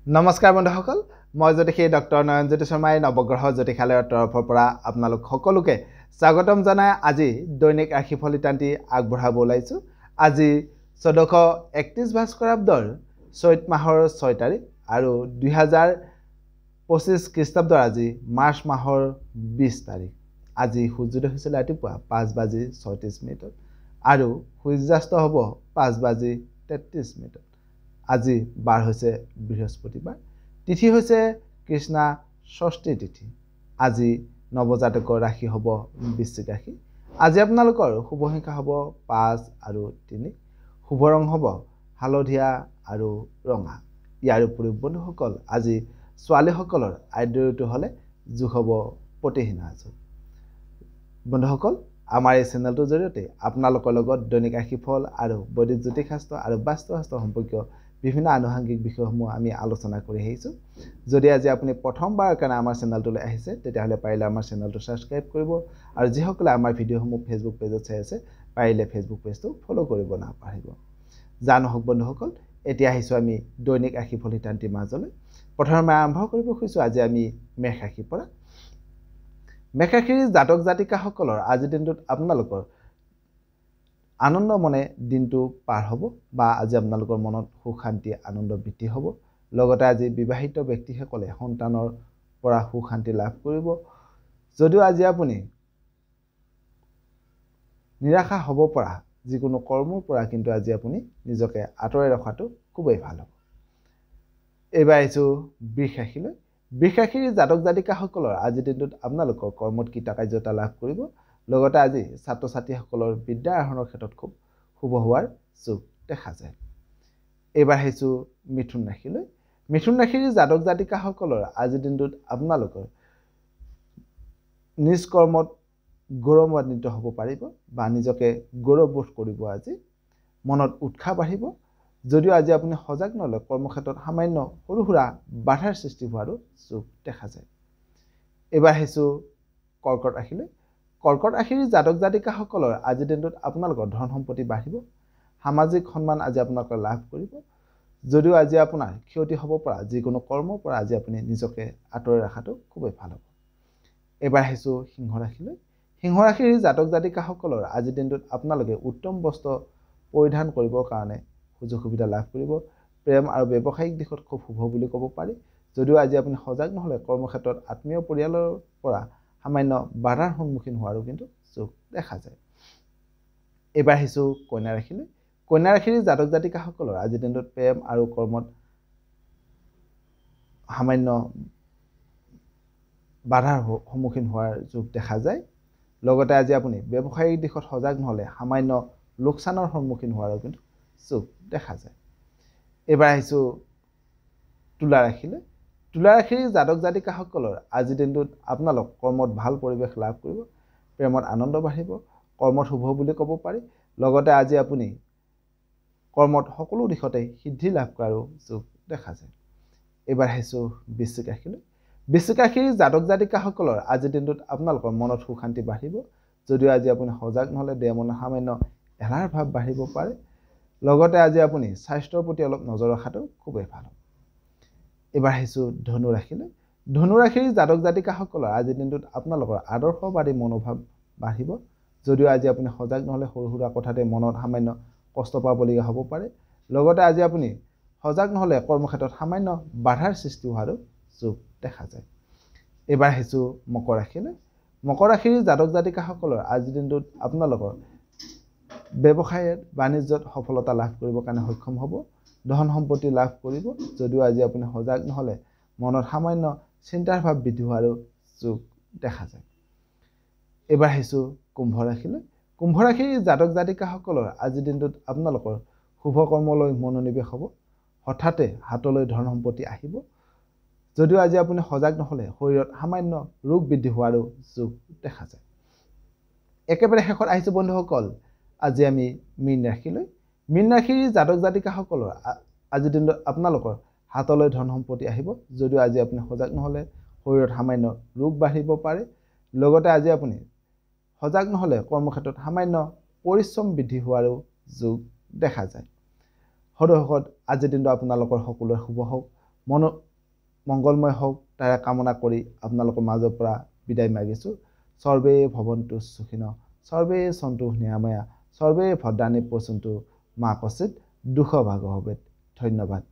নমস্কাৰ বন্ধুসকল মই জ্যোতিষী ডক্টৰ নয়নজ্যোতি শৰ্মাই নৱগ্ৰহ জ্যোতিষালয়ৰ তৰফৰ পৰা আপোনালোক সকলোকে স্বাগতম জনাই আজি দৈনিক ৰাশিফল ইত্যাদি আগবঢ়াব ওলাইছো। আজি 1431 ভাস্কৰাব্দৰ চৈত মাহৰ 6 তাৰিখ আৰু 2025 খ্ৰীষ্টাব্দৰ আজি মাৰ্চ মাহৰ 20 তাৰিখ। আজি সূৰ্যোদয় হৈছিল ৰাতিপুৱা 5:36 আৰু সূৰ্যাস্ত হ'ব 5:33। আজি বাৰ হৈছে বৃহস্পতিবাৰ, তিথি হৈছে কৃষ্ণা ষষ্ঠী তিথি। আজি নৱজাতকৰ ৰাশি হ'ব বৃশ্চিক ৰাশি। আজি আপোনালোকৰ শুভ সংখ্যা হ'ব 5 আৰু 3, শুভ ৰং হ'ব হালধীয়া আৰু ৰঙা। ইয়াৰ উপৰিও বন্ধুসকল আজি ছোৱালীসকলৰ আদ্য ঋতু হ'লে যোগ হ'ব প্ৰতিহিনা যোগ। বন্ধুসকল আমাৰ এই চেনেলটোৰ জৰিয়তে আপোনালোকৰ লগত দৈনিক ৰাশিফল আৰু বৈদিক জ্যোতিষশাস্ত্ৰ আৰু বাস্তুশাস্ত্ৰ সম্পৰ্কীয় বিভিন্ন আনুষংগিক বিষয়সমূহ আমি আলোচনা কৰি আহিছোঁ। যদি আজি আপুনি প্ৰথমবাৰৰ কাৰণে আমাৰ চেনেলটোলৈ আহিছে তেতিয়াহ'লে পাৰিলে আমাৰ চেনেলটো ছাবস্ক্ৰাইব কৰিব আৰু যিসকলে আমাৰ ভিডিঅ'সমূহ ফেচবুক পেজত চাই আছে পাৰিলে ফেচবুক পেজটো ফ'ল' কৰিব নাপাহৰিব। যা নহওক বন্ধুসকল, এতিয়া আহিছোঁ আমি দৈনিক ৰাশিফল ইত্যাদিৰ মাজলৈ। প্ৰথমে আৰম্ভ কৰিব খুজিছোঁ আজি আমি মেষ ৰাশিৰ পৰা। মেষ ৰাশিৰ জাতক জাতিকাসকলৰ আজিৰ দিনটোত আপোনালোকৰ আনন্দ মনে দিনটো পাৰ হ'ব বা আজি আপোনালোকৰ মনত সুখ শান্তি আনন্দ বৃদ্ধি হ'ব। লগতে আজি বিবাহিত ব্যক্তিসকলে সন্তানৰ পৰা সুখ শান্তি লাভ কৰিব। যদিও আজি আপুনি নিৰাশা হ'ব পৰা যিকোনো কৰ্মৰ পৰা কিন্তু আজি আপুনি নিজকে আঁতৰাই ৰখাটো খুবেই ভাল হ'ব। এইবাৰ আহিছোঁ বৃষ ৰাশিলৈ। বৃষ ৰাশিৰ জাতক জাতিকাসকলৰ আজিৰ দিনটোত আপোনালোকৰ কৰ্মত কৃতকাৰ্যতা লাভ কৰিব। লগতে আজি ছাত্ৰ ছাত্ৰীসকলৰ বিদ্যা আহৰণৰ ক্ষেত্ৰত খুব শুভ হোৱাৰ যোগ দেখা যায়। এইবাৰ আহিছোঁ মিথুন ৰাশিলৈ। মিথুন ৰাশিৰ জাতক জাতিকাসকলৰ আজিৰ দিনটোত আপোনালোকৰ নিজ কৰ্মত গৌৰৱান্বিত হ'ব পাৰিব বা নিজকে গৌৰৱবোধ কৰিব। আজি মনত উৎসাহ বাঢ়িব। যদিও আজি আপুনি সজাগ নহ'লে কৰ্মক্ষেত্ৰত সামান্য সৰু সুৰা বাধাৰ সৃষ্টি হোৱাৰো যোগ দেখা যায়। এইবাৰ আহিছোঁ কৰ্কট ৰাশিলৈ। কৰ্কট ৰাশিৰ জাতক জাতিকাসকলৰ আজিৰ দিনটোত আপোনালোকৰ ধন সম্পত্তি বাঢ়িব। সামাজিক সন্মান আজি আপোনালোকে লাভ কৰিব। যদিও আজি আপোনাৰ ক্ষতি হ'ব পৰা যিকোনো কৰ্মৰ পৰা আজি আপুনি নিজকে আঁতৰাই ৰখাটো খুবেই ভাল হ'ব। এইবাৰ আহিছোঁ সিংহ ৰাশিলৈ। সিংহ ৰাশিৰ জাতক জাতিকাসকলৰ আজিৰ দিনটোত আপোনালোকে উত্তম বস্ত্ৰ পৰিধান কৰিবৰ কাৰণে সুযোগ সুবিধা লাভ কৰিব। প্ৰেম আৰু ব্যৱসায়িক দিশত খুব শুভ বুলি ক'ব পাৰি। যদিও আজি আপুনি সজাগ নহ'লে কৰ্মক্ষেত্ৰত আত্মীয় পৰিয়ালৰ পৰা সামান্য বাধাৰ সন্মুখীন হোৱাৰো কিন্তু যোগ দেখা যায়। এইবাৰ আহিছোঁ কন্যা ৰাশিলৈ। কন্যা ৰাশিৰ জাতক জাতিকাসকলৰ আজিৰ দিনটোত প্ৰেম আৰু কৰ্মত সামান্য বাধাৰ সন্মুখীন হোৱাৰ যোগ দেখা যায়। লগতে আজি আপুনি ব্যৱসায়িক দিশত সজাগ নহ'লে সামান্য লোকচানৰ সন্মুখীন হোৱাৰো কিন্তু যোগ দেখা যায়। এইবাৰ আহিছোঁ তুলা ৰাশিলৈ। তুলা ৰাশিৰ জাতক জাতিকাসকলৰ আজিৰ দিনটোত আপোনালোক কৰ্মত ভাল পৰিৱেশ লাভ কৰিব। প্ৰেমত আনন্দ বাঢ়িব। কৰ্মত শুভ বুলি ক'ব পাৰি। লগতে আজি আপুনি কৰ্মত সকলো দিশতে সিদ্ধি লাভ কৰাৰো যোগ দেখা যায়। এইবাৰ আহিছোঁ বৃশ্চিক ৰাশিলৈ। বৃশ্চিক ৰাশিৰ জাতক জাতিকাসকলৰ আজিৰ দিনটোত আপোনালোকৰ মনত সুখ শান্তি বাঢ়িব। যদিও আজি আপুনি সজাগ নহ'লে দেহ মনত সামান্য এলাহৰ ভাৱ বাঢ়িব পাৰে। লগতে আজি আপুনি স্বাস্থ্যৰ প্ৰতি অলপ নজৰ ৰখাটো খুবেই ভাল হ'ব। এইবাৰ আহিছোঁ ধনু ৰাশিলৈ। ধনু ৰাশিৰ জাতক জাতিকাসকলৰ আজিৰ দিনটোত আপোনালোকৰ আদৰ্শবাদী মনোভাৱ বাঢ়িব। যদিও আজি আপুনি সজাগ নহ'লে সৰু সুৰা কথাতে মনত সামান্য কষ্ট পাবলগীয়া হ'ব পাৰে। লগতে আজি আপুনি সজাগ নহ'লে কৰ্মক্ষেত্ৰত সামান্য বাধাৰ সৃষ্টি হোৱাৰো যোগ দেখা যায়। এইবাৰ আহিছোঁ মকৰ ৰাশিলৈ। মকৰ ৰাশিৰ জাতক জাতিকাসকলৰ আজিৰ দিনটোত আপোনালোকৰ ব্যৱসায়ত বাণিজ্যত সফলতা লাভ কৰিবৰ কাৰণে সক্ষম হ'ব। ধন সম্পত্তি লাভ কৰিব। যদিও আজি আপুনি সজাগ নহ'লে মনত সামান্য চিন্তাৰ ভাৱ বৃদ্ধি হোৱাৰো যোগ দেখা যায়। এইবাৰ আহিছোঁ কুম্ভ ৰাশিলৈ। কুম্ভ ৰাশিৰ জাতক জাতিকাসকলৰ আজিৰ দিনটোত আপোনালোকৰ শুভ কৰ্মলৈ মনোনিৱেশ হ'ব। হঠাতে হাতলৈ ধন সম্পত্তি আহিব। যদিও আজি আপুনি সজাগ নহ'লে শৰীৰত সামান্য ৰোগ বৃদ্ধি হোৱাৰো যোগ দেখা যায়। একেবাৰে শেষত আহিছোঁ বন্ধুসকল আজি আমি মীন ৰাশিলৈ। মীন ৰাশিৰ জাতক জাতিকাসকলৰ আজিৰ দিনটোত আপোনালোকৰ হাতলৈ ধন সম্পত্তি আহিব। যদিও আজি আপুনি সজাগ নহ'লে শৰীৰত সামান্য ৰোগ বাঢ়িব পাৰে। লগতে আজি আপুনি সজাগ নহ'লে কৰ্মক্ষেত্ৰত সামান্য পৰিশ্ৰম বৃদ্ধি হোৱাৰো যোগ দেখা যায়। সদৌ শেষত আজিৰ দিনটো আপোনালোকৰ সকলোৰে শুভ হওক। মন মংগলময় হওক তাৰে কামনা কৰি আপোনালোকৰ মাজৰ পৰা বিদায় মাগিছোঁ। সৰ্বে ভৱন্তু সুখিনঃ, সৰ্বে সন্তু নিৰাময়া, সৰ্বে ভদ্ৰাণি পশ্যন্তু মা কশ্চিৎ দুঃখভাগঃ ভৱেৎ। ধন্যবাদ।